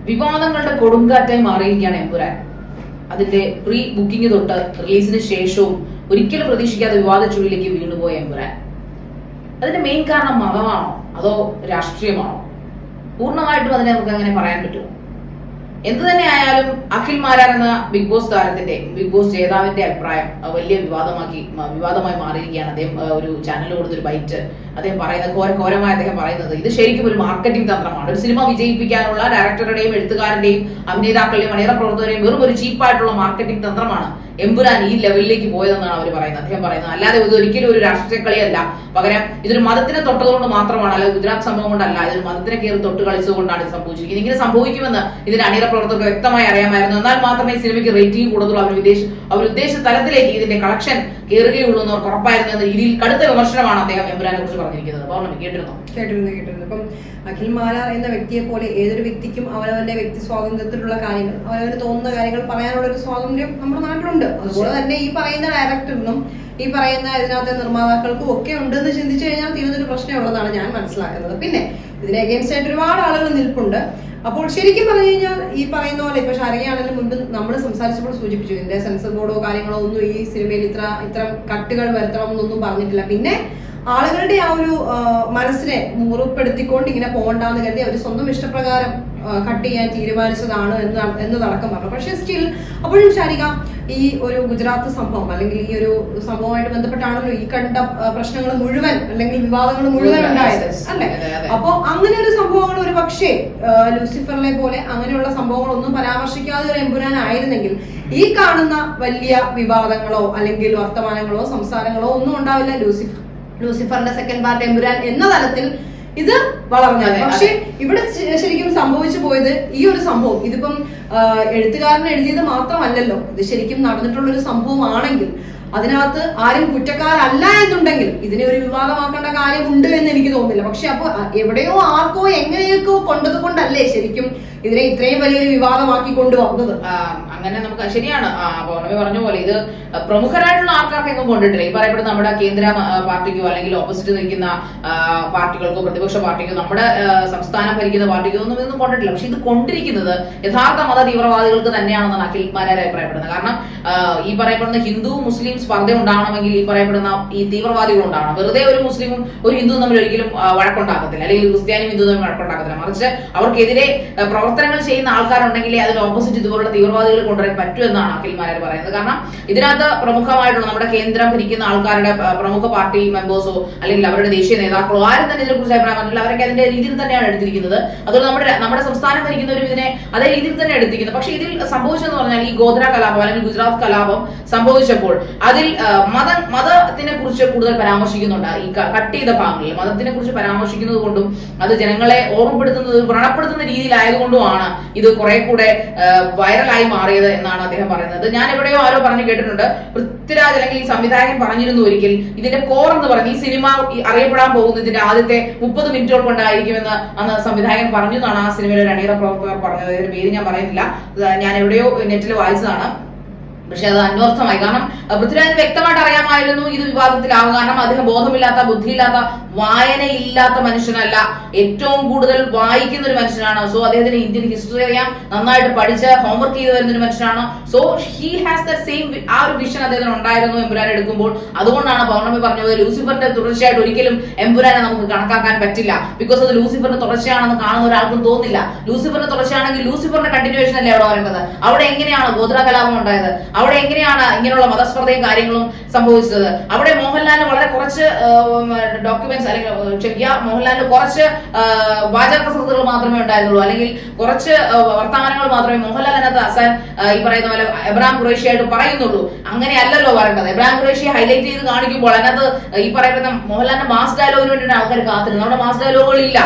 വിവാദങ്ങളുടെ കൊടുങ്കാറ്റായി മാറിയിരിക്കുകയാണ് എമ്പുരാൻ. അതിന്റെ pre booking തൊട്ട് റിലീസിന് ശേഷവും ഒരിക്കലും പ്രതീക്ഷിക്കാതെ വിവാദ ചുഴിയിലേക്ക് വീണുപോയ എമ്പുരാൻ. അതിന്റെ മെയിൻ കാരണം മതമാണോ അതോ രാഷ്ട്രീയമാണോ? പൂർണ്ണമായിട്ടും അതിനെ നമുക്ക് അങ്ങനെ പറയാൻ പറ്റുമോ? എന്തു തന്നെ ആയാലും അഖിൽ മാരാർ എന്ന ബിഗ് ബോസ് താരത്തിന്റെ, ബിഗ് ബോസ് ജേതാവിന്റെ അഭിപ്രായം വലിയ വിവാദമായി മാറിയിരിക്കുകയാണ്. അദ്ദേഹം ഒരു ചാനലിൽ കൊടുത്തൊരു ബൈറ്റ് അദ്ദേഹം പറയുന്നത്, ഘോരമായി അദ്ദേഹം പറയുന്നത്, ഇത് ശരിക്കും ഒരു മാർക്കറ്റിംഗ് തന്ത്രമാണ്. ഒരു സിനിമ വിജയിപ്പിക്കാനുള്ള ഡയറക്ടറുടെയും എഴുത്തുകാരന്റെയും അഭിനേതാക്കളുടെയും അണിയറ പ്രവർത്തകരെയും വെറും ഒരു ചീപ്പായിട്ടുള്ള മാർക്കറ്റിംഗ് തന്ത്രമാണ് എമ്പുരാൻ ഈ ലെവലിലേക്ക് പോയതെന്നാണ് അവർ പറയുന്നത്. അദ്ദേഹം പറയുന്നത് അല്ലാതെ ഇത് ഒരിക്കലും ഒരു രാഷ്ട്രീയ കളിയല്ല, പകരം ഇതൊരു മതത്തിനെ തൊട്ടതുകൊണ്ട് മാത്രമാണ്, അല്ലെങ്കിൽ ഗുജറാത്ത് സംഭവം കൊണ്ടല്ല, ഇതൊരു മതത്തിനെ കയറി തൊട്ട് കളിച്ചതുകൊണ്ടാണ് ഇത് സംഭവിച്ചിരിക്കുന്നത്. ഇങ്ങനെ സംഭവിക്കുമെന്ന് ഇതിന്റെ അണിയറ പ്രവർത്തകർക്ക് വ്യക്തമായി അറിയാമായിരുന്നു. എന്നാൽ മാത്രമേ ഈ സിനിമയ്ക്ക് റേറ്റിംഗ് കൂടുതൽ അവർ ഉദ്ദേശിച്ച തലത്തിലേക്ക് ഇതിന്റെ കളക്ഷൻ കയറുകയുള്ളൂ എന്ന് അവർക്ക് ഉറപ്പായിരുന്നു എന്ന രീതിയിൽ കടുത്ത വിമർശനമാണ് അദ്ദേഹം എമ്പുരാനെ കുറിച്ച് പറഞ്ഞിരിക്കുന്നത്. പൗർണമി കേട്ടിരുന്നു? കേട്ടിരുന്നു. ഇപ്പം അഖിൽ മാരാർ എന്ന വ്യക്തിയെ പോലെ ഏതൊരു വ്യക്തിക്കും അവനവന്റെ വ്യക്തി സ്വാതന്ത്ര്യത്തിലുള്ള കാര്യങ്ങൾ, അവനവന് തോന്നുന്ന കാര്യങ്ങൾ പറയാനുള്ള ഒരു സ്വാതന്ത്ര്യം നമ്മുടെ നാട്ടിലുണ്ട്. അതുപോലെ തന്നെ ഈ പറയുന്ന ഡയറക്ടറിനും ഈ പറയുന്ന ഇതിനകത്തെ നിർമ്മാതാക്കൾക്കും ഒക്കെ ഉണ്ടെന്ന് ചിന്തിച്ചു കഴിഞ്ഞാൽ തീരുന്നൊരു പ്രശ്നമുള്ളതാണ് ഞാൻ മനസ്സിലാക്കുന്നത്. പിന്നെ ഇതിനെ അഗേൻസ്റ്റ് ആയിട്ട് ഒരുപാട് ആളുകൾ നിൽപ്പുണ്ട്. അപ്പോൾ ശരിക്കും പറഞ്ഞു കഴിഞ്ഞാൽ ഈ പറയുന്ന പോലെ ഇപ്പൊ ഷാരികയാണെങ്കിലും മുൻപ് നമ്മൾ സംസാരിച്ചപ്പോൾ സൂചിപ്പിച്ചു, ഇതിന്റെ സെൻസർ ബോർഡോ കാര്യങ്ങളോ ഒന്നും ഈ സിനിമയിൽ ഇത്തരം കട്ടുകൾ വരുത്തണം എന്നൊന്നും പറഞ്ഞിട്ടില്ല. പിന്നെ ആളുകളുടെ ആ ഒരു മനസ്സിനെ മുറിപ്പെടുത്തിക്കൊണ്ട് ഇങ്ങനെ പോകണ്ടെന്ന് കരുതി അവർ സ്വന്തം ഇഷ്ടപ്രകാരം കട്ട് ചെയ്യാൻ തീരുമാനിച്ചതാണ് എന്നതടക്കം പറഞ്ഞു. പക്ഷെ സ്റ്റിൽ അപ്പോഴും ഷാരിക ഈ ഒരു ഗുജറാത്ത് സംഭവം അല്ലെങ്കിൽ ഈ ഒരു സംഭവമായിട്ട് ബന്ധപ്പെട്ടാണല്ലോ ഈ കണ്ട പ്രശ്നങ്ങൾ മുഴുവൻ അല്ലെങ്കിൽ വിവാദങ്ങൾ മുഴുവൻ ഉണ്ടായത് അല്ലെ? അപ്പൊ അങ്ങനെ ഒരു സംഭവങ്ങൾ ഒരു പക്ഷേ ലൂസിഫറിനെ പോലെ അങ്ങനെയുള്ള സംഭവങ്ങളൊന്നും പരാമർശിക്കാതെ ഒരു എമ്പുരാനായിരുന്നെങ്കിൽ ഈ കാണുന്ന വലിയ വിവാദങ്ങളോ അല്ലെങ്കിൽ വർത്തമാനങ്ങളോ സംസാരങ്ങളോ ഒന്നും ഉണ്ടാവില്ല. ലൂസിഫറിന്റെ സെക്കൻഡ് പാർട്ട് എമ്പുരാൻ എന്ന തലത്തിൽ ഇത് വളർന്നത്. പക്ഷെ ഇവിടെ ശരിക്കും സംഭവിച്ചു പോയത് ഈ ഒരു സംഭവം, ഇതിപ്പം എഴുത്തുകാരൻ എഴുതിയത് മാത്രമല്ലല്ലോ, ഇത് ശരിക്കും നടന്നിട്ടുള്ള ഒരു സംഭവമാണെങ്കിൽ അതിനകത്ത് ആരും കുറ്റക്കാരല്ല എന്നുണ്ടെങ്കിൽ ഇതിനെ ഒരു വിവാദമാക്കേണ്ട കാര്യമുണ്ട് എന്ന് എനിക്ക് തോന്നുന്നില്ല. പക്ഷെ അപ്പൊ എവിടെയോ ആർക്കോ എങ്ങനെയൊക്കെ കൊണ്ടതുകൊണ്ടല്ലേ ശരിക്കും ഇതിനെ ഇത്രയും വലിയൊരു വിവാദമാക്കി കൊണ്ടുവന്നത്. അങ്ങനെ നമുക്ക് ശരിയാണ് പൗർണമി പറഞ്ഞ പോലെ ഇത് പ്രമുഖരായിട്ടുള്ള ആൾക്കാർക്കെങ്കിലും കൊണ്ടിട്ടില്ല. ഈ പറയപ്പെടുന്ന നമ്മുടെ കേന്ദ്ര പാർട്ടിക്കോ അല്ലെങ്കിൽ ഓപ്പോസിറ്റ് നിൽക്കുന്ന പാർട്ടികൾക്കോ പ്രതിപക്ഷ പാർട്ടിക്കോ നമ്മുടെ സംസ്ഥാനം ഭരിക്കുന്ന പാർട്ടിക്കോ ഒന്നും ഇതൊന്നും കൊണ്ടിട്ടില്ല. പക്ഷെ ഇത് കൊണ്ടിരിക്കുന്നത് യഥാർത്ഥ മത തീവ്രവാദികൾക്ക് തന്നെയാണെന്നാണ് അഖിൽ മാരാർ അഭിപ്രായപ്പെടുന്നത്. കാരണം ഈ പറയപ്പെടുന്ന ഹിന്ദു മുസ്ലിം സ്പർദ്ധ ഉണ്ടാവണമെങ്കിൽ ഈ പറയപ്പെടുന്ന ഈ തീവ്രവാദികൾ ഉണ്ടാവണം. വെറുതെ ഒരു മുസ്ലിമും ഒരു ഹിന്ദുവും തമ്മിൽ ഒരിക്കലും വഴക്കുണ്ടാക്കത്തില്ല, അല്ലെങ്കിൽ ക്രിസ്ത്യാനിയും ഹിന്ദു തമ്മിൽ വഴക്കുണ്ടാക്കത്തില്ല. മറിച്ച് അവർക്കെതിരെ പ്രവർത്തനങ്ങൾ ചെയ്യുന്ന ആൾക്കാരുണ്ടെങ്കിൽ അതിന് ഓപ്പോസിറ്റ് ഇതുപോലുള്ള തീവ്രവാദികൾ കൊണ്ടുവരാൻ പറ്റും എന്നാണ് അഖിൽ മാരാർ പറയുന്നത്. കാരണം ഇതിനകത്ത് പ്രമുഖമായിട്ടുള്ള നമ്മുടെ കേന്ദ്രം ഭരിക്കുന്ന ആൾക്കാരുടെ പ്രമുഖ പാർട്ടി മെമ്പേഴ്സോ അല്ലെങ്കിൽ അവരുടെ ദേശീയ നേതാക്കളോ ആരും തന്നെ ഇതിനെക്കുറിച്ച് അഭിപ്രായം പറഞ്ഞില്ല. അവരൊക്കെ അതിന്റെ രീതിയിൽ തന്നെയാണ് എടുത്തിരിക്കുന്നത്. അതുകൊണ്ട് നമ്മുടെ സംസ്ഥാനം ഭരിക്കുന്നവരും ഇതിനെ അതേ രീതിയിൽ തന്നെ എടുത്തിരിക്കുന്നത്. പക്ഷെ ഇതിൽ സംഭവിച്ചെന്ന് പറഞ്ഞാൽ ഈ ഗോദ്ര കലാപം അല്ലെങ്കിൽ ഗുജറാത്ത് കലാപം സംഭവിച്ചപ്പോൾ അതിൽ മതത്തിനെ കുറിച്ച് കൂടുതൽ പരാമർശിക്കുന്നുണ്ട്. ഈ കട്ട് ചെയ്ത ഭാഗങ്ങളിൽ മതത്തിനെ കുറിച്ച് പരാമർശിക്കുന്നത് കൊണ്ടും അത് ജനങ്ങളെ ഓർമ്മപ്പെടുത്തുന്നത് വ്രണപ്പെടുത്തുന്ന രീതിയിലായതുകൊണ്ടുമാണ് ഇത് കുറെ കൂടെ വൈറലായി മാറിയത് എന്നാണ് അദ്ദേഹം പറയുന്നത്. ഞാൻ എവിടെയോ ആരോ പറഞ്ഞു കേട്ടിട്ടുണ്ട്, പൃഥ്വിരാജ് അല്ലെങ്കിൽ ഈ സംവിധായകൻ പറഞ്ഞിരുന്നു ഒരിക്കൽ ഇതിന്റെ കോർ എന്ന് പറഞ്ഞ് ഈ സിനിമ അറിയപ്പെടാൻ പോകുന്ന ഇതിന്റെ ആദ്യത്തെ 30 മിനിറ്റുകൾ കൊണ്ടായിരിക്കുമെന്ന് അന്ന് സംവിധായകൻ പറഞ്ഞു എന്നാണ് ആ സിനിമയിലെ ഒരു അണിയറ പ്രവർത്തകർ പറഞ്ഞത്. ഇതിന്റെ പേര് ഞാൻ പറയുന്നില്ല, ഞാൻ എവിടെയോ നെറ്റിൽ വായിച്ചതാണ്. പക്ഷെ അത് അന്വർത്ഥമായി. കാരണം പൃഥ്വിരാജിന് വ്യക്തമായിട്ട് അറിയാമായിരുന്നു ഇത് വിവാദത്തിലാവും. കാരണം അദ്ദേഹം ബോധമില്ലാത്ത, ബുദ്ധിയില്ലാത്ത, വായനയില്ലാത്ത മനുഷ്യനല്ല, ഏറ്റവും കൂടുതൽ വായിക്കുന്ന ഒരു മനുഷ്യനാണ്. സോ അദ്ദേഹത്തിന് ഇന്ത്യൻ ഹിസ്റ്ററി അറിയാം, നന്നായിട്ട് പഠിച്ച് ഹോംവർക്ക് ചെയ്ത് വരുന്ന ഒരു മനുഷ്യനാണ്. So he has the same ആ ഒരു വിഷൻ അദ്ദേഹത്തിന് ഉണ്ടായിരുന്നു എമ്പുരാൻ എടുക്കുമ്പോൾ. അതുകൊണ്ടാണ് പൗർണമി പറഞ്ഞത് ലൂസിഫറിന്റെ തുടർച്ചയായിട്ട് ഒരിക്കലും എമ്പുരാനെ നമുക്ക് കണക്കാക്കാൻ പറ്റില്ല. ബിക്കോസ് അത് ലൂസിഫറിന്റെ തുടർച്ചയാണെന്ന് കാണുന്ന ഒരാൾക്കും തോന്നില്ല. ലൂസിഫറിന്റെ തുടർച്ചയാണെങ്കിൽ ലൂസിഫറിന്റെ കണ്ടിന്യൂവേഷൻ അല്ലേ അവിടെ പറയുന്നത്. അവിടെ എങ്ങനെയാണ് ഗോദ്ര കലാപം ഉണ്ടായത്, അവിടെ എങ്ങനെയാണ് ഇങ്ങനെയുള്ള മതസ്പർദ്ധയും കാര്യങ്ങളും സംഭവിച്ചത്. അവിടെ മോഹൻലാലിന് വളരെ കുറച്ച് ഡോക്യുമെന്റ്സ് അല്ലെങ്കിൽ ക്ഷമിക്കുക, മോഹൻലാലിന് കുറച്ച് വാചകപ്രസക്തികൾ മാത്രമേ ഉണ്ടായിരുന്നുള്ളൂ, അല്ലെങ്കിൽ കുറച്ച് വർത്തമാനങ്ങൾ മാത്രമേ മോഹൻലാൽ അതിനകത്ത് അസാൻ ഈ പറയുന്ന പോലെ എബ്രാഹിം ഖുറൈഷിയായിട്ട് പറയുന്നുള്ളൂ. അങ്ങനെയല്ലല്ലോ പറയേണ്ടത്. എബ്രാഹിം ഖുറൈഷിയെ ഹൈലൈറ്റ് ചെയ്ത് കാണിക്കുമ്പോൾ അതിനകത്ത് ഈ പറയുന്ന മോഹൻലാലിന്റെ മാസ് ഡയലോഗിന് വേണ്ടിയിട്ട് ആൾക്കാർ കാത്തിരുന്നു. നമ്മുടെ മാസ് ഡയലോഗുകളില്ല.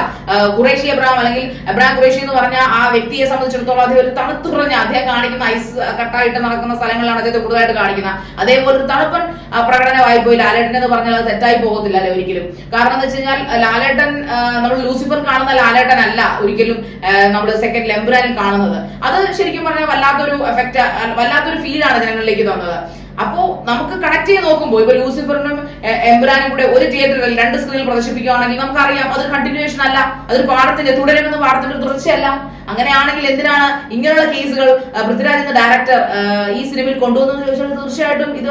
ഖുറൈഷി എബ്രാഹിം അല്ലെങ്കിൽ എബ്രാഹിം ഖുറൈഷി എന്ന് പറഞ്ഞ ആ വ്യക്തിയെ സംബന്ധിച്ചിടത്തോളം അദ്ദേഹം ഒരു തണുത്തു കുറഞ്ഞ, അദ്ദേഹം കാണിക്കുന്ന ഐസ് കട്ടായിട്ട് നടക്കുന്ന സ്ഥലങ്ങളാണ് അദ്ദേഹത്തെ കൂടുതലായിട്ട് കാണിക്കുന്നത്. അതേപോലെ ഒരു തണുപ്പൻ പ്രകടനമായി പോയി ലാലേട്ടൻ എന്ന് പറഞ്ഞാൽ അത് തെറ്റായി പോകത്തില്ല അല്ലെ ഒരിക്കലും. കാരണം എന്ന് വെച്ച് കഴിഞ്ഞാൽ ലാലേട്ടൻ നമ്മൾ ലൂസിഫർ കാണുന്ന ലാലേട്ടൻ അല്ല ഒരിക്കലും നമ്മൾ സെക്കൻഡ് എമ്പുരാനിൽ കാണുന്നത്. അത് ശരിക്കും പറഞ്ഞാൽ വല്ലാത്തൊരു എഫക്റ്റ്, വല്ലാത്തൊരു ഫീലാണ് ജനങ്ങളിലേക്ക് തോന്നുന്നത്. അപ്പോ നമുക്ക് കണക്ട് ചെയ്ത് നോക്കുമ്പോൾ ഇപ്പൊ ലൂസിഫറിനും എമ്പുരാനും കൂടെ ഒരു തിയേറ്ററിൽ 2 സ്ക്രീനിൽ പ്രദർശിപ്പിക്കുകയാണെങ്കിൽ നമുക്കറിയാം അത് കണ്ടിന്യൂവേഷൻ അല്ല, അതൊരു പാഠത്തിന്റെ തുടരുമെന്ന് പാഠത്തിന്റെ തുടർച്ചയല്ല. അങ്ങനെയാണെങ്കിൽ എന്തിനാണ് ഇങ്ങനെയുള്ള കേസുകൾ പൃഥ്വിരാജ് എന്ന ഡയറക്ടർ ഈ സിനിമയിൽ കൊണ്ടുവന്നെന്ന് ചോദിച്ചാൽ തീർച്ചയായിട്ടും ഇത്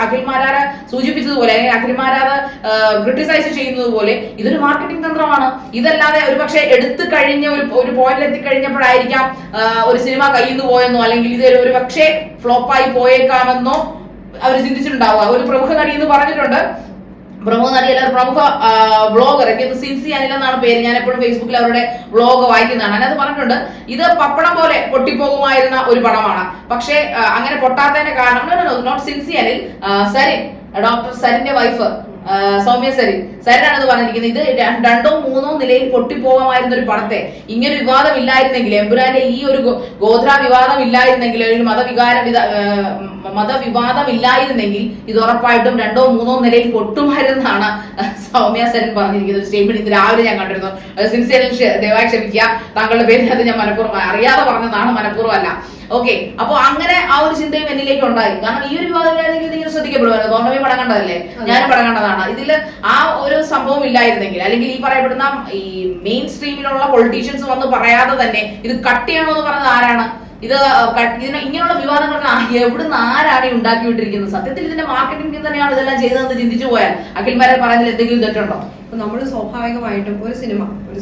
അഖിൽ മാരാർ സൂചിപ്പിച്ചതുപോലെ അല്ലെങ്കിൽ അഖിൽ മാരാർ ക്രിട്ടിസൈസ് ചെയ്യുന്നത് പോലെ ഇതൊരു മാർക്കറ്റിംഗ് തന്ത്രമാണ്. ഇതല്ലാതെ ഒരു പക്ഷെ എടുത്തു കഴിഞ്ഞ ഒരു പോയിന്റിൽ എത്തിക്കഴിഞ്ഞപ്പോഴായിരിക്കാം ഒരു സിനിമ കയ്യിൽ നിന്ന് പോയെന്നോ അല്ലെങ്കിൽ ഇത് ഒരു പക്ഷേ ഫ്ലോപ്പായി പോയേക്കാമെന്നോ അവർ ചിന്തിച്ചിട്ടുണ്ടാവുക. ഒരു പ്രമുഖ നടി എന്ന് പറഞ്ഞിട്ടുണ്ട്, പ്രമുഖ നടിയല്ല, പ്രമുഖ ബ്ലോഗർ, എനിക്ക് സിൻസി അനിൽ എന്നാണ് പേര്, ഞാൻ എപ്പോഴും ഫേസ്ബുക്കിൽ അവരുടെ ബ്ലോഗ് വായിക്കുന്നതാണ്. അതിനകത്ത് പറഞ്ഞിട്ടുണ്ട് ഇത് പപ്പടം പോലെ പൊട്ടിപ്പോകുമായിരുന്ന ഒരു പടമാണ്. പക്ഷേ അങ്ങനെ പൊട്ടാത്തതിന്റെ കാരണം നോട്ട് സിൻസി അനിൽ, സരിൻ, ഡോക്ടർ സരിന്റെ വൈഫ് സൗമ്യ സരിനാണ് ഇത് പറഞ്ഞിരിക്കുന്നത്. ഇത് 2ഓ 3ഓ നിലയിൽ പൊട്ടിപ്പോകാമായിരുന്ന ഒരു പടത്തെ ഇങ്ങനെ വിവാദം ഇല്ലായിരുന്നെങ്കിൽ, എമ്പുരാന്റെ ഈ ഒരു ഗോത്ര വിവാദം ഇല്ലായിരുന്നെങ്കിൽ, അല്ലെങ്കിൽ മതവിവാദം ഇല്ലായിരുന്നെങ്കിൽ ഇത് ഉറപ്പായിട്ടും 2ഓ 3ഓ നിലയിൽ പൊട്ടുമായിരുന്നാണ് സൗമ്യ സരിൻ പറഞ്ഞിരിക്കുന്നത്. സ്റ്റേറ്റ്മെന്റ് ഇത് രാവിലെ ഞാൻ കണ്ടിരുന്നു. സിൻസിയറിൽ ദയവായി ക്ഷമിക്കുക, താങ്കളുടെ പേര് അത് ഞാൻ മനഃപൂർവ്വം അറിയാതെ പറഞ്ഞതാണ്, മനഃപൂർവ്വം അല്ല. ഓക്കെ, അപ്പൊ അങ്ങനെ ആ ഒരു ചിന്തയും എന്നിലേക്ക് ഉണ്ടായി. കാരണം ഈ ഒരു വിവാദം ഇല്ലായിരുന്നെങ്കിൽ നിങ്ങൾ ശ്രദ്ധിക്കപ്പെടുവായിരുന്നു. പൗർണമി പടം കണ്ടതല്ലേ, ഞാനും പടം കണ്ടതാണ്. ഇതില് ആ ഒരു സംഭവം ഇല്ലായിരുന്നെങ്കിൽ, അല്ലെങ്കിൽ ഈ പറയപ്പെടുന്ന ഈ മെയിൻ സ്ട്രീമിലുള്ള പൊളിറ്റീഷ്യൻസ് വന്ന് പറയാതെ തന്നെ ഇത് കട്ട് ചെയ്യണോ എന്ന് പറഞ്ഞത് ആരാണ്? ഇങ്ങനെയുള്ള വിവാദങ്ങൾക്ക് എവിടുന്ന് ആരാണ് ഉണ്ടാക്കി വിട്ടിരിക്കുന്നത്? സത്യത്തിൽ ഇതിന്റെ മാർക്കറ്റിംഗ് തന്നെയാണ് ഇതെല്ലാം ചെയ്തതെന്ന് ചിന്തിച്ചു പോയാൽ അഖിൽമാരെ പറയുന്നതിൽ എന്തെങ്കിലും തെറ്റുണ്ടോ? നമ്മൾ സ്വാഭാവികമായിട്ടും ഒരു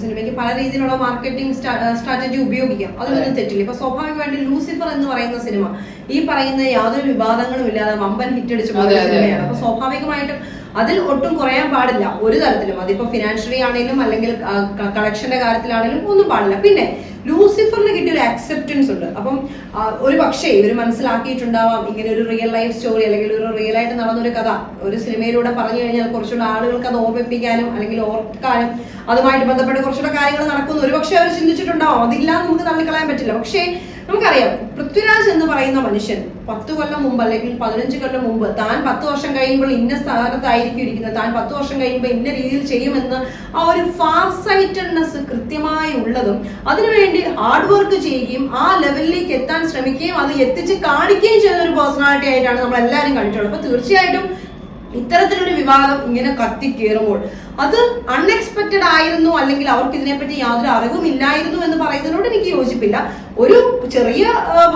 സിനിമയ്ക്ക് പല രീതിയിലുള്ള മാർക്കറ്റിംഗ് സ്ട്രാറ്റജി ഉപയോഗിക്കാം, അതിലൊന്നും തെറ്റില്ല. ഇപ്പൊ സ്വാഭാവികമായിട്ടും ലൂസിഫർ എന്ന് പറയുന്ന സിനിമ ഈ പറയുന്ന യാതൊരു വിവാദങ്ങളും ഇല്ലാതെ വമ്പൻ ഹിറ്റ് അടിച്ചു പോകുന്ന സിനിമയാണ്. അപ്പൊ സ്വാഭാവികമായിട്ടും അതിൽ ഒട്ടും കുറയാൻ പാടില്ല ഒരു തരത്തിലും. അതിപ്പോ ഫിനാൻഷ്യലി ആണെങ്കിലും അല്ലെങ്കിൽ കളക്ഷന്റെ കാര്യത്തിലാണെങ്കിലും ഒന്നും പാടില്ല. പിന്നെ ലൂസിഫറിന് കിട്ടിയ ഒരു അക്സെപ്റ്റൻസ് ഉണ്ട്. അപ്പം ഒരു പക്ഷേ ഇവർ മനസ്സിലാക്കിയിട്ടുണ്ടാവാം ഇങ്ങനെ ഒരു റിയൽ ലൈഫ് സ്റ്റോറി അല്ലെങ്കിൽ ഒരു റിയൽ ആയിട്ട് നടന്നൊരു കഥ ഒരു സിനിമയിലൂടെ പറഞ്ഞു കഴിഞ്ഞാൽ കുറച്ചുകൂടെ ആളുകൾക്ക് അത് ഓർമ്മിപ്പിക്കാനും അല്ലെങ്കിൽ ഓർക്കാനും അതുമായിട്ട് ബന്ധപ്പെട്ട് കുറച്ചുകൂടെ കാര്യങ്ങൾ നടക്കുന്നു ഒരു പക്ഷെ അവർ ചിന്തിച്ചിട്ടുണ്ടാവും. അതില്ലാതെ നമുക്ക് തള്ളിക്കളയാൻ പറ്റില്ല. പക്ഷേ നമുക്കറിയാം പൃഥ്വിരാജ് എന്ന് പറയുന്ന മനുഷ്യൻ 10 കൊല്ലം മുമ്പ് അല്ലെങ്കിൽ 15 കൊല്ലം മുമ്പ് താൻ 10 വർഷം കഴിയുമ്പോൾ ഇന്ന സ്ഥാനത്തായിരിക്കും ഇരിക്കുന്നത്, താൻ 10 വർഷം കഴിയുമ്പോൾ ഇന്ന രീതിയിൽ ചെയ്യുമെന്ന് ആ ഒരു ഫാർ സൈറ്റഡ്നെസ് കൃത്യമായി ഉള്ളതും അതിനുവേണ്ടി ഹാർഡ് വർക്ക് ചെയ്യുകയും ആ ലെവലിലേക്ക് എത്താൻ ശ്രമിക്കുകയും അത് എത്തിച്ച് കാണിക്കുകയും ചെയ്യുന്ന ഒരു പേഴ്സണാലിറ്റി ആയിട്ടാണ് നമ്മൾ എല്ലാവരും കണ്ടിട്ടുള്ളത്. അപ്പൊ തീർച്ചയായിട്ടും ഇത്തരത്തിലൊരു വിവാദം ഇങ്ങനെ കത്തിക്കേറുമ്പോൾ അത് അൺഎക്സ്പെക്റ്റഡ് ആയിരുന്നു അല്ലെങ്കിൽ അവർക്ക് ഇതിനെപ്പറ്റി യാതൊരു അറിവും ഇല്ലായിരുന്നു എന്ന് പറയുന്നതിനോട് എനിക്ക് യോജിപ്പില്ല. ഒരു ചെറിയ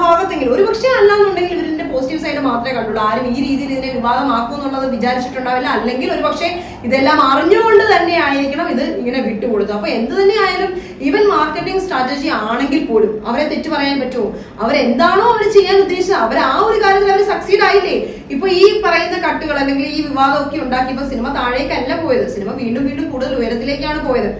ഭാഗത്തെങ്കിലും ഒരു പക്ഷേ അല്ലാന്നുണ്ടെങ്കിൽ ഇവരിന്റെ പോസിറ്റീവ് സൈഡ് മാത്രമേ കണ്ടുള്ളൂ. ആരും ഈ രീതിയിൽ ഇതിനെ വിവാദമാക്കും എന്നുള്ളത് വിചാരിച്ചിട്ടുണ്ടാവില്ല. അല്ലെങ്കിൽ ഒരു പക്ഷേ ഇതെല്ലാം അറിഞ്ഞുകൊണ്ട് തന്നെ ആയിരിക്കണം ഇത് ഇങ്ങനെ വിട്ടുകൊടുത്തു. അപ്പൊ എന്ത് തന്നെ ആയാലും ഈവൻ മാർക്കറ്റിംഗ് സ്ട്രാറ്റജി ആണെങ്കിൽ പോലും അവരെ തെറ്റു പറയാൻ പറ്റുമോ? അവരെന്താണോ അവർ ചെയ്യാൻ ഉദ്ദേശിച്ചത് അവർ ആ ഒരു കാര്യത്തിൽ അവർ സക്സീഡ് ആയില്ലേ? ഇപ്പൊ ഈ പറയുന്ന കട്ടുകൾ അല്ലെങ്കിൽ ഈ വിവാദമൊക്കെ ഉണ്ടാക്കിയപ്പോ സിനിമ താഴേക്കല്ല പോയത്, സിനിമ വീണ്ടും വീണ്ടും കൂടുതൽ ഉയരത്തിലേക്കാണ് പോയത്.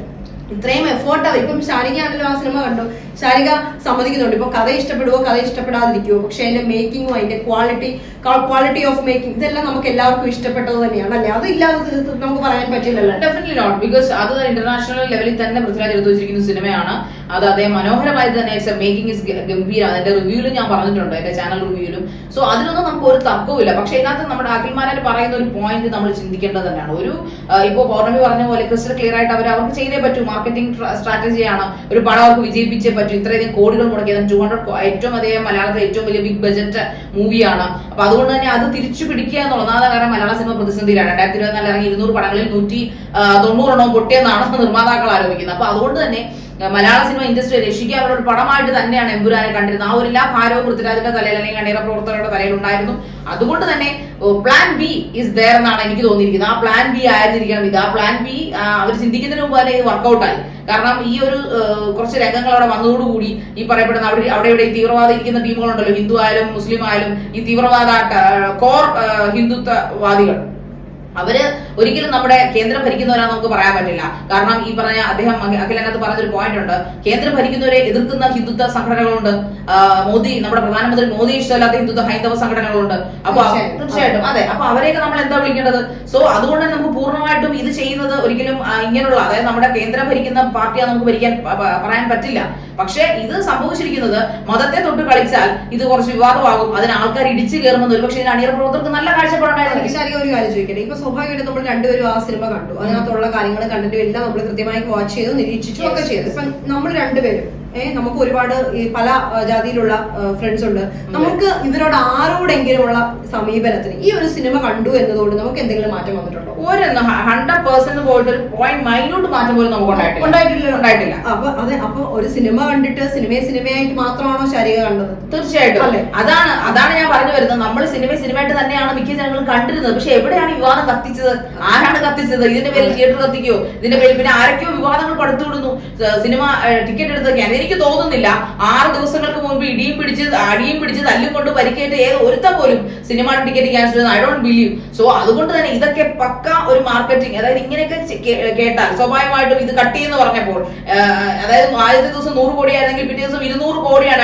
ഇത്രയും എഫേർട്ട് ഇപ്പം ശാരിക ആണല്ലോ ആ സിനിമ കണ്ടു, ശാരിക സമ്മതിക്കുന്നുണ്ട് ഇപ്പൊ കഥ ഇഷ്ടപ്പെടുവോ കഥ ഇഷ്ടപ്പെടാതിരിക്കുവോ, പക്ഷെ അതിന്റെ മേക്കിങ്ങും അതിന്റെ ക്വാളിറ്റി ഓഫ് മേക്കിംഗ് ഇതെല്ലാം നമുക്ക് എല്ലാവർക്കും ഇഷ്ടപ്പെട്ടത് തന്നെയാണ് അല്ലെ? അത് ഇല്ലാതെ നമുക്ക് പറയാൻ പറ്റില്ലല്ലോ. ഡെഫിനറ്റ്ലി നോട്ട്, ബിക്കോസ് അത് ഇന്റർനാഷണൽ ലെവലിൽ തന്നെ പൃഥ്വിരാജ് എടുത്തു വെച്ചിരിക്കുന്ന സിനിമയാണ്. അത് അതേ മനോഹരമായി തന്നെ മേക്കിംഗ് ഇസ് ഗംഭീര. അതിന്റെ റിവ്യൂലും ഞാൻ പറഞ്ഞിട്ടുണ്ട്, എന്റെ ചാനൽ റിവ്യൂലും. സോ അതിനൊന്നും നമുക്ക് ഒരു തർക്കവുമില്ല. പക്ഷെ ഇതിനകത്ത് നമ്മുടെ അഖിൽമാരാർ പറയുന്ന ഒരു പോയിന്റ് നമ്മൾ ചിന്തിക്കേണ്ടത് തന്നെയാണ്. ഒരു ഇപ്പോ പൗർണമി പറഞ്ഞ പോലെ ക്രിസ്റ്റൽ ക്ലിയർ ആയിട്ട് അവർക്ക് ചെയ്തേ പറ്റൂ. മാർക്കറ്റിംഗ് സ്ട്രാറ്റജിയാണ്. ഒരു പടം അവർക്ക് വിജയിപ്പിച്ചേ പറ്റൂ. ഇത്രയധികം കോടികൾ മുടക്കിയത് 200 ഏറ്റവും അധികം മലയാളത്തിലെ ഏറ്റവും വലിയ ബിഗ് ബജറ്റ് മൂവിയാണ്. അപ്പൊ അതുകൊണ്ട് തന്നെ അത് തിരിച്ചു പിടിക്കുക എന്നുള്ള ഒന്നാമത്തെ കാരണം മലയാള സിനിമ പ്രതിസന്ധിയിലാണ്. 2024 ഇറങ്ങി 200 പടങ്ങളിൽ 190 പൊട്ടിയെന്നാണ് നിർമ്മാതാക്കൾ ആരോപിക്കുന്നത്. അപ്പൊ അതുകൊണ്ട് തന്നെ മലയാള സിനിമ ഇൻഡസ്ട്രി രക്ഷിക്കുക അവരുടെ ഒരു പടമായിട്ട് തന്നെയാണ് എമ്പുരാനെ കണ്ടിരുന്നത്. ആ ഒരു എല്ലാ ഭാരവും പൃഥ്വിരാജിന്റെ തലയിൽ അല്ലെങ്കിൽ അണിയറ പ്രവർത്തകരുടെ തലയിൽ ഉണ്ടായിരുന്നു. അതുകൊണ്ട് തന്നെ പ്ലാൻ ബി ഇസ് ദയർ എന്നാണ് എനിക്ക് തോന്നിയിരിക്കുന്നത്. ആ പ്ലാൻ ബി ആയിരുന്നിരിക്കണം ഇത്. ആ പ്ലാൻ ബി അവർ ചിന്തിക്കുന്നതിന് മുമ്പ് തന്നെ ഇത് വർക്കൗട്ടായി. കാരണം ഈ ഒരു കുറച്ച് രംഗങ്ങൾ അവിടെ വന്നതോടുകൂടി ഈ പറയപ്പെടുന്ന അവിടെ ഇവിടെ തീവ്രവാദം ഇരിക്കുന്ന ടീമുകളുണ്ടല്ലോ, ഹിന്ദു ആയാലും മുസ്ലിം ആയാലും ഈ തീവ്രവാദ കോർ ഹിന്ദുത്വവാദികൾ അവര് ഒരിക്കലും നമ്മുടെ കേന്ദ്രം ഭരിക്കുന്നവരാന്ന് നമുക്ക് പറയാൻ പറ്റില്ല. കാരണം ഈ പറഞ്ഞ അദ്ദേഹം അഖിലനകത്ത് പറഞ്ഞൊരു പോയിന്റ് ഉണ്ട്, കേന്ദ്രം ഭരിക്കുന്നവരെ എതിർക്കുന്ന ഹിന്ദുത്വ സംഘടനകളുണ്ട്. മോദി നമ്മുടെ പ്രധാനമന്ത്രി മോദി ഇഷ്ടമല്ലാത്ത ഹിന്ദുത്വ ഹൈന്ദവ സംഘടനകളുണ്ട്. അപ്പൊ തീർച്ചയായിട്ടും അതെ. അപ്പൊ അവരെയൊക്കെ നമ്മൾ എന്താ വിളിക്കേണ്ടത്? സോ അതുകൊണ്ട് നമുക്ക് പൂർണ്ണമായിട്ടും ഇത് ചെയ്യുന്നത് ഒരിക്കലും ഇങ്ങനെയുള്ള അതായത് നമ്മുടെ കേന്ദ്രം ഭരിക്കുന്ന പാർട്ടിയാണ് നമുക്ക് ഭരിക്കാൻ പറയാൻ പറ്റില്ല. പക്ഷെ ഇത് സംഭവിച്ചിരിക്കുന്നത് മതത്തെ തൊട്ട് കളിച്ചാൽ ഇത് കുറച്ച് വിവാദമാകും, അതിന് ആൾക്കാർ ഇടിച്ചു കയറുമെന്ന് ഒരു പക്ഷേ ഇതിന് അണിയറ പ്രവർത്തകർക്ക് നല്ല കാഴ്ചപ്പാടുണ്ടായിരുന്നു. ഒരു കാര്യം ചോദിക്കട്ടെ, ഇപ്പൊ സ്വാഭാവികമായിട്ട് നമ്മൾ രണ്ടുപേരും ആ സിനിമ കണ്ടു, അതിനകത്തുള്ള കാര്യങ്ങൾ കണ്ടിട്ടും എല്ലാം നമ്മൾ കൃത്യമായി വാച്ച് ചെയ്തു നിരീക്ഷിച്ചു ഒക്കെ ചെയ്തു. ഇപ്പൊ നമ്മൾ രണ്ടുപേരും നമുക്ക് ഒരുപാട് പല ജാതിയിലുള്ള ഫ്രണ്ട്സ് ഉണ്ട്. നമുക്ക് ഇവരോട് ആരോടെങ്കിലും ഉള്ള സമീപനത്തിന് ഈ ഒരു സിനിമ കണ്ടു എന്നതുകൊണ്ട് നമുക്ക് എന്തെങ്കിലും മാറ്റം വന്നിട്ടുണ്ടോ? ഒരു 100% പോയിട്ട് ഒരു മൈന്യൂട്ട് മാറ്റം പോലും നമുക്ക് ഉണ്ടായിട്ടില്ല. അപ്പൊ ഒരു സിനിമ കണ്ടിട്ട് സിനിമയായിട്ട് മാത്രമാണോ ശാരിക കണ്ടത്? തീർച്ചയായിട്ടും അതാണ് ഞാൻ പറഞ്ഞു വരുന്നത്. നമ്മൾ സിനിമയായിട്ട് തന്നെയാണ് മിക്ക ജനങ്ങളും കണ്ടിരുന്നത്. പക്ഷെ എവിടെയാണ് വിവാദം കത്തിച്ചത്? ആരാണ് കത്തിച്ചത്? ഇതിന്റെ പേരിൽ തിയേറ്റർ കത്തിക്കോ? ഇതിന്റെ പേരിൽ പിന്നെ ആരൊക്കെയോ വിവാദങ്ങൾ പടുത്തുവിടുന്നു. Cinema ticket എടുത്തൊക്കെയാണ്. എനിക്ക് തോന്നുന്നില്ല 6 ദിവസങ്ങൾക്ക് മുൻപ് അടിയും പിടിച്ച് തല്ലും കൊണ്ട് പരിക്കേറ്റ് ഒരുത്ത പോലും സിനിമ ടിക്കറ്റ് ക്യാൻസൽ ചെയ്ത് ഐ ഡോണ്ട് ബിലീവ്. സോ അതുകൊണ്ട് തന്നെ ഇതൊക്കെ പക്ക ഒരു മാർക്കറ്റിംഗ്. അതായത് ഇങ്ങനെയൊക്കെ കേട്ടാൽ സ്വാഭാവികമായിട്ടും ഇത് കട്ട് ചെയ്യുന്ന പറഞ്ഞപ്പോൾ, അതായത് ആദ്യത്തെ ദിവസം 100 കോടി ആയിരുന്നെങ്കിൽ പിറ്റേ ദിവസം 200 കോടിയാണ്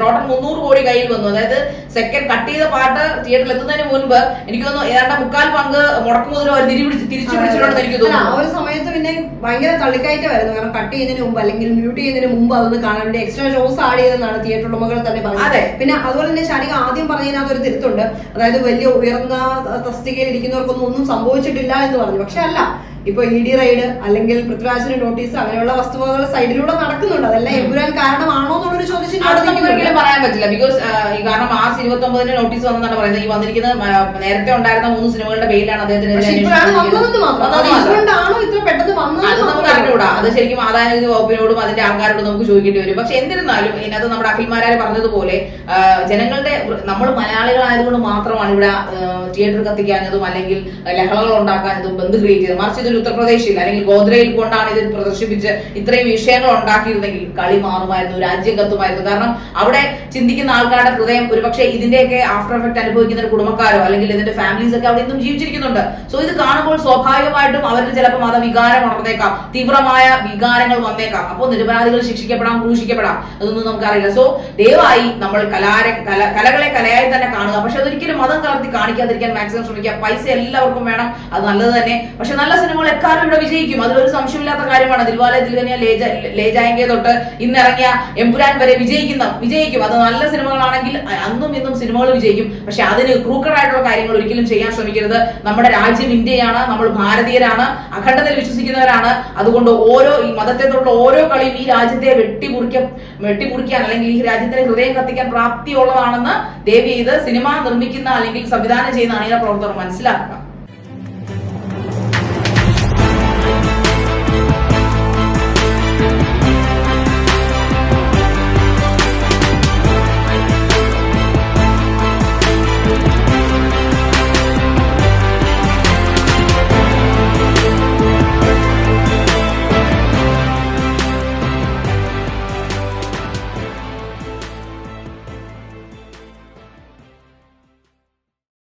ടോട്ടൽ 300 കോടി കയ്യിൽ വന്നു. അതായത് സെക്കൻഡ് കട്ട് ചെയ്ത പാട്ട് തിയേറ്ററിൽ എത്തുന്നതിന് മുൻപ് എനിക്ക് തോന്നുന്നു ഏതാണ്ട് 3/4 പങ്ക് മുടക്കുമുതലും അവർ തിരിച്ചു പിടിച്ചിട്ടുണ്ടെന്ന് എനിക്ക് തോന്നുന്നു. ആ ഒരു സമയത്ത് പിന്നെ ഭയങ്കര തള്ളിക്കയറ്റമായിരുന്നു. കാരണം കട്ട് ചെയ്യുന്നതിന് മുമ്പ് അല്ലെങ്കിൽ മ്യൂട്ട് ചെയ്യുന്നതിന് മുമ്പ് അതൊന്ന് കാണാൻ വേണ്ടി എക്സ്ട്രാ ഷോസ് ആഡ് ചെയ്തെന്നാണ് തിയേറ്റർ ഉടമകൾ തന്നെ പറഞ്ഞത്. പിന്നെ അതുപോലെ തന്നെ ശാരിക ആദ്യം പറഞ്ഞതിനകത്ത് ഒരു തിരുത്തുണ്ട്. അതായത് വലിയ ഉയർന്ന തസ്തികയിൽ ഇരിക്കുന്നവർക്കൊന്നും ഒന്നും സംഭവിച്ചിട്ടില്ല എന്ന് പറഞ്ഞു. പക്ഷെ അല്ല, ഇപ്പൊ ED റൈഡ് അല്ലെങ്കിൽ പൃഥ്വിരാജിന് നോട്ടീസ് അങ്ങനെയുള്ള വസ്തുതകൾ സൈഡിലൂടെ നടക്കുന്നുണ്ട്. അതെല്ലാം എമ്പുരാൻ കാരണമാണോ എന്നുള്ളൊരു ചോദ്യം പറയാൻ പറ്റില്ല. ബിക്കോസ് കാരണം മാർച്ച് 29 നോട്ടീസ് വന്നെന്നാണ് പറയുന്നത്. ഈ വന്നിരിക്കുന്നത് നേരത്തെ ഉണ്ടായിരുന്ന 3 സിനിമകളുടെ പേരിലാണ് അദ്ദേഹത്തിന്. അത് നമുക്ക് അറിഞ്ഞുകൂടാ. അത് ശരിക്കും ആദായനികുതി വകുപ്പിനോടും അതിന്റെ ആൾക്കാരോടും നമുക്ക് ചോദിക്കേണ്ടി വരും. പക്ഷെ എന്നിരുന്നാലും ഇതിനകത്ത് നമ്മുടെ അഖിൽമാരാര് പറഞ്ഞതുപോലെ ജനങ്ങളുടെ, നമ്മൾ മലയാളികളായതുകൊണ്ട് മാത്രമാണ് ഇവിടെ തിയേറ്റർ കത്തിക്കാഞ്ഞതും അല്ലെങ്കിൽ ലഹളകൾ ഉണ്ടാക്കാഞ്ഞതും ബന്ദ് ക്രിയേറ്റ് ചെയ്തത്. മറിച്ച് ഉത്തർപ്രദേശിൽ അല്ലെങ്കിൽ ഗോദ്രയിൽ കൊണ്ടാണ് ഇത് പ്രദർശിപ്പിച്ച് ഇത്രയും വിഷയങ്ങൾ ഉണ്ടാക്കിയിരുന്നെങ്കിൽ കളി മാറുമായിരുന്നു, രാജ്യം കത്തുമായിരുന്നു. കാരണം അവിടെ ചിന്തിക്കുന്ന ആൾക്കാരുടെ ഹൃദയം ഒരുപക്ഷെ ഇതിന്റെയൊക്കെ ആഫ്റ്റർ എഫക്ട് അനുഭവിക്കുന്ന കുടുംബക്കാരോ അല്ലെങ്കിൽ ഇതിന്റെ ഫാമിലീസ് ഒക്കെ അവിടെ ഇന്നും ജീവിച്ചിരിക്കുന്നുണ്ട്. സോ ഇത് കാണുമ്പോൾ സ്വാഭാവികമായിട്ടും അവരിൽ ചിലപ്പോൾ മതവികാരം ഉണർന്നേക്കാം, തീവ്രമായ വികാരങ്ങൾ വന്നേക്കാം. അപ്പോൾ നിരപരാധികൾ ശിക്ഷിക്കപ്പെടാം, ക്രൂശിക്കപ്പെടാം. അതൊന്നും നമുക്കറിയില്ല. സോ ദയവായി നമ്മൾ കലകളെ കലയായി തന്നെ കാണുക. പക്ഷെ അതൊരിക്കലും മതം കലർത്തി കാണിക്കാതിരിക്കാൻ മാക്സിമം ശ്രമിക്കുക. പൈസ എല്ലാവർക്കും വേണം, അത് നല്ലത് തന്നെ. പക്ഷെ നല്ല സിനിമകൾ എക്കാലം ഇവിടെ വിജയിക്കും, അതിലൊരു സംശയമില്ലാത്ത കാര്യമാണ്. ദിൽവാലെ ദിൽഹനിയ ലേജായെങ്കിൽ തൊട്ട് ഇന്നിറങ്ങിയ എമ്പുരാൻ വരെ വിജയിക്കും. അത് നല്ല സിനിമകളാണെങ്കിൽ അന്നും ഇന്നും സിനിമകൾ വിജയിക്കും. പക്ഷെ അതിന് ക്രൂക്കഡായിട്ടുള്ള കാര്യങ്ങൾ ഒരിക്കലും ചെയ്യാൻ ശ്രമിക്കരുത്. നമ്മുടെ രാജ്യം ഇന്ത്യയാണ്, നമ്മൾ ഭാരതീയരാണ്, അഖണ്ഡതയിൽ വിശ്വസിക്കുന്നവരാണ്. അതുകൊണ്ട് ഈ മതത്തെക്കുറിച്ചുള്ള ഓരോ കളിയും ഈ രാജ്യത്തെ വെട്ടിമുറിക്കാൻ അല്ലെങ്കിൽ ഈ രാജ്യത്തിന്റെ ഹൃദയം കത്തിക്കാൻ പ്രാപ്തിയുള്ളതാണെന്ന് ദയവ് ചെയ്ത് സിനിമ നിർമ്മിക്കുന്ന അല്ലെങ്കിൽ സംവിധാനം ചെയ്യുന്ന അണിയറ പ്രവർത്തകർ മനസ്സിലാക്കുക.